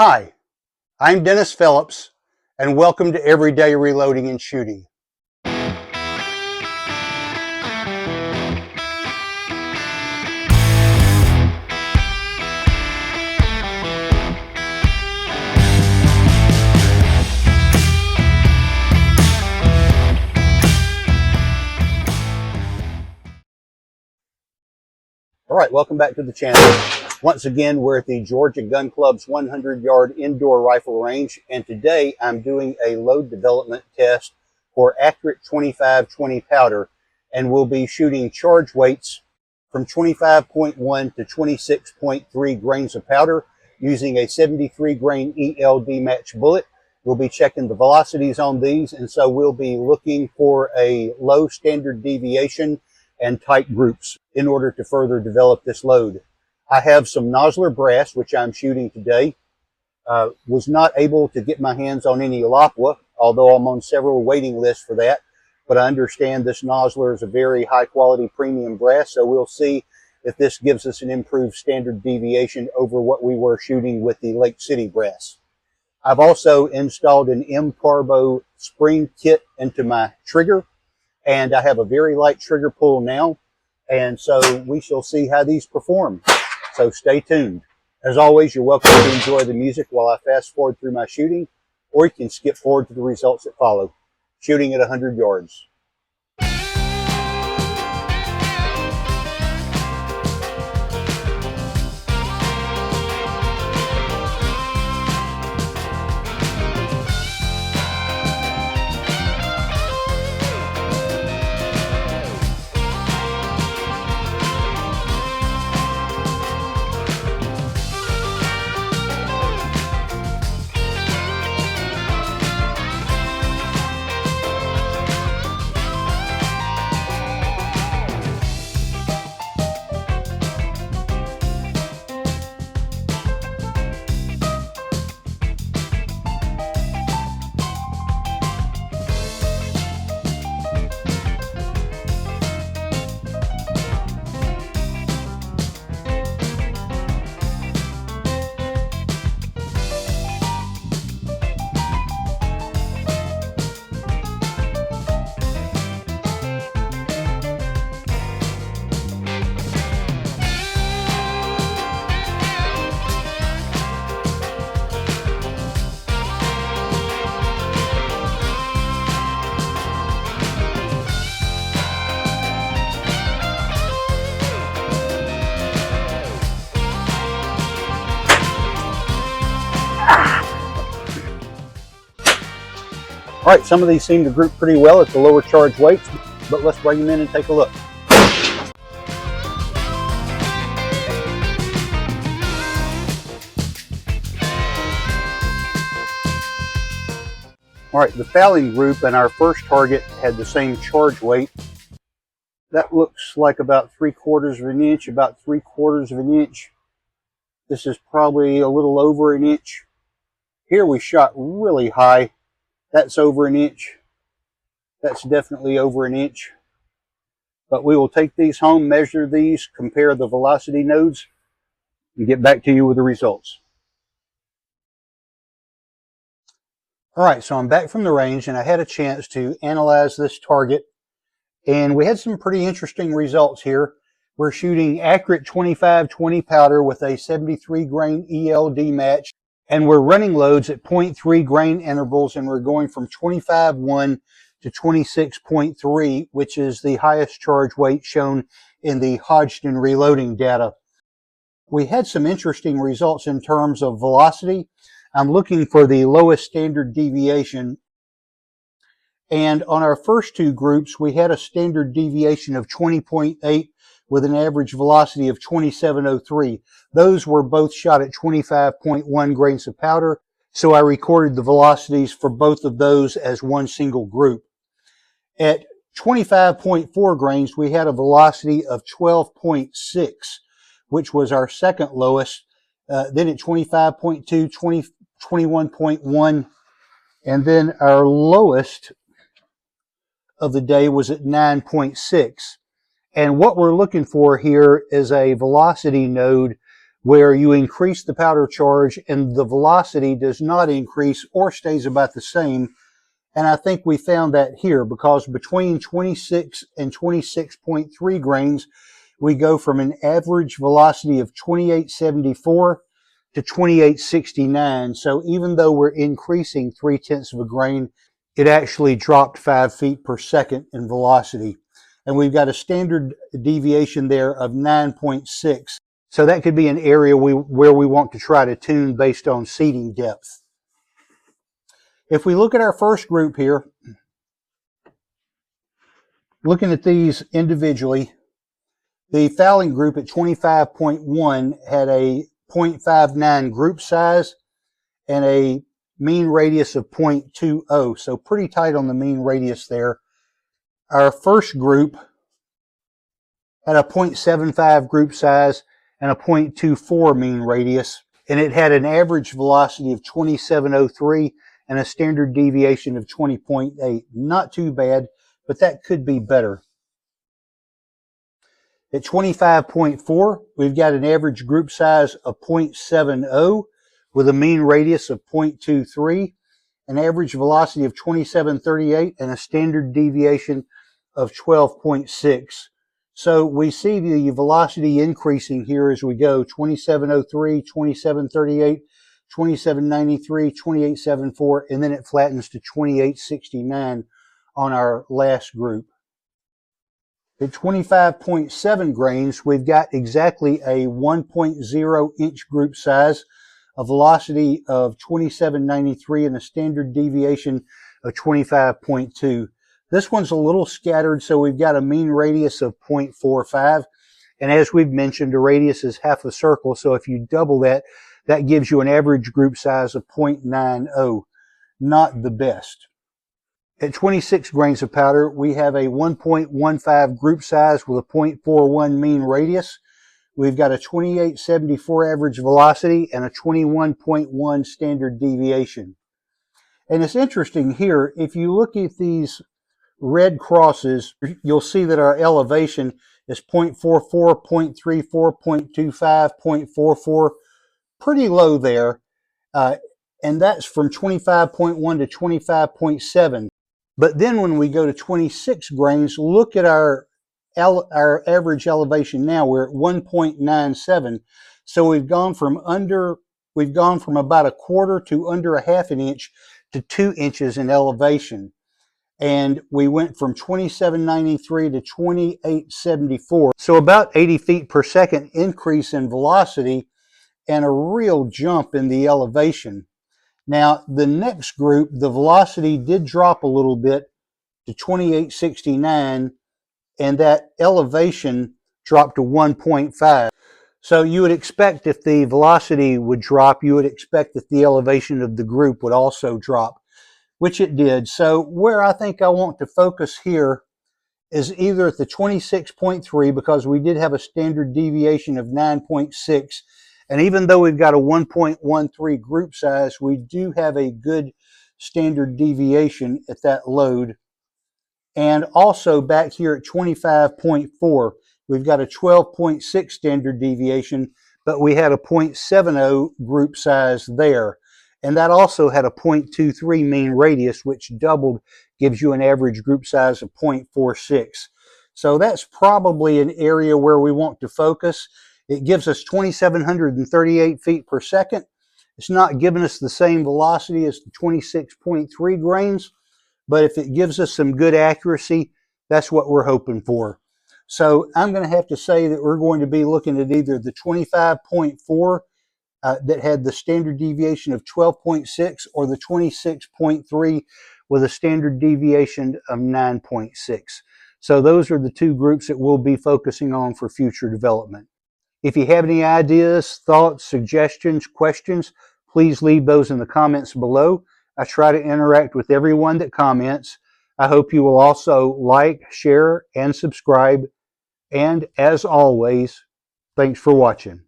Hi, I'm Dennis Phillips, and welcome to Everyday Reloading and Shooting. All right, welcome back to the channel. Once again, we're at the Georgia Gun Club's 100-yard indoor rifle range, and today I'm doing a load development test for accurate 25-20 powder, and we'll be shooting charge weights from 25.1 to 26.3 grains of powder using a 73 grain ELD match bullet. We'll be checking the velocities on these, and so we'll be looking for a low standard deviation and tight groups in order to further develop this load. I have some Nosler brass, which I'm shooting today. Was not able to get my hands on any Lapua, although I'm on several waiting lists for that. But I understand this Nosler is a very high quality premium brass, so we'll see if this gives us an improved standard deviation over what we were shooting with the Lake City brass. I've also installed an M-Carbo spring kit into my trigger, and I have a very light trigger pull now, and so we shall see how these perform. So stay tuned. As always, you're welcome to enjoy the music while I fast forward through my shooting, or you can skip forward to the results that follow. Shooting at 100 yards. All right, some of these seem to group pretty well at the lower charge weights, but let's bring them in and take a look. All right, the fouling group and our first target had the same charge weight. That looks like about 3/4 of an inch, about 3/4 of an inch. This is probably a little over an inch. Here we shot really high. That's over an inch. That's definitely over an inch. But we will take these home, measure these, compare the velocity nodes, and get back to you with the results. All right, so I'm back from the range, and I had a chance to analyze this target, and we had some pretty interesting results here. We're shooting accurate 25-20 powder with a 73 grain ELD match, and we're running loads at 0.3 grain intervals, and we're going from 25.1 to 26.3, which is the highest charge weight shown in the Hodgdon reloading data. We had some interesting results in terms of velocity. I'm looking for the lowest standard deviation, and on our first two groups, we had a standard deviation of 20.8 with an average velocity of 27.03. Those were both shot at 25.1 grains of powder, so I recorded the velocities for both of those as one single group. At 25.4 grains, we had a velocity of 12.6, which was our second lowest. Then at 25.2, 21.1, and then our lowest of the day was at 9.6. And what we're looking for here is a velocity node where you increase the powder charge and the velocity does not increase or stays about the same. And I think we found that here, because between 26 and 26.3 grains, we go from an average velocity of 2874 to 2869. So even though we're increasing 0.3 of a grain, it actually dropped 5 feet per second in velocity. And we've got a standard deviation there of 9.6. So that could be an area where we want to try to tune based on seating depth. If we look at our first group here, looking at these individually, the fouling group at 25.1 had a 0.59 group size and a mean radius of 0.20, so pretty tight on the mean radius there. Our first group had a 0.75 group size and a 0.24 mean radius, and it had an average velocity of 2703 and a standard deviation of 20.8. Not too bad, but that could be better. At 25.4, we've got an average group size of 0.70 with a mean radius of 0.23, an average velocity of 2738, and a standard deviation of 12.6. So we see the velocity increasing here as we go: 2703, 2738, 2793, 2874, and then it flattens to 2869 on our last group. At 25.7 grains, we've got exactly a 1.0 inch group size, a velocity of 2793, and a standard deviation of 25.2. This one's a little scattered, so we've got a mean radius of 0.45. And as we've mentioned, a radius is half a circle, so if you double that, that gives you an average group size of 0.90. Not the best. At 26 grains of powder, we have a 1.15 group size with a 0.41 mean radius. We've got a 2874 average velocity and a 21.1 standard deviation. And it's interesting here, if you look at these red crosses, you'll see that our elevation is 0.44, 0.34, 0.25, 0.44, pretty low there. And that's from 25.1 to 25.7. But then when we go to 26 grains, look at our average elevation now. We're at 1.97. So we've gone from about a quarter to under a half an inch to 2 inches in elevation. And we went from 2793 to 2874. So about 80 feet per second increase in velocity and a real jump in the elevation. Now, the next group, the velocity did drop a little bit to 2869, and that elevation dropped to 1.5. So you would expect if the velocity would drop, you would expect that the elevation of the group would also drop, which it did. So where I think I want to focus here is either at the 26.3, because we did have a standard deviation of 9.6. And even though we've got a 1.13 group size, we do have a good standard deviation at that load. And also back here at 25.4, we've got a 12.6 standard deviation, but we had a 0.70 group size there. And that also had a 0.23 mean radius, which doubled, gives you an average group size of 0.46. So that's probably an area where we want to focus. It gives us 2,738 feet per second. It's not giving us the same velocity as the 26.3 grains, but if it gives us some good accuracy, that's what we're hoping for. So I'm going to have to say that we're going to be looking at either the 25.4 that had the standard deviation of 12.6 or the 26.3 with a standard deviation of 9.6. So those are the two groups that we'll be focusing on for future development. If you have any ideas, thoughts, suggestions, questions, please leave those in the comments below. I try to interact with everyone that comments. I hope you will also like, share, and subscribe. And as always, thanks for watching.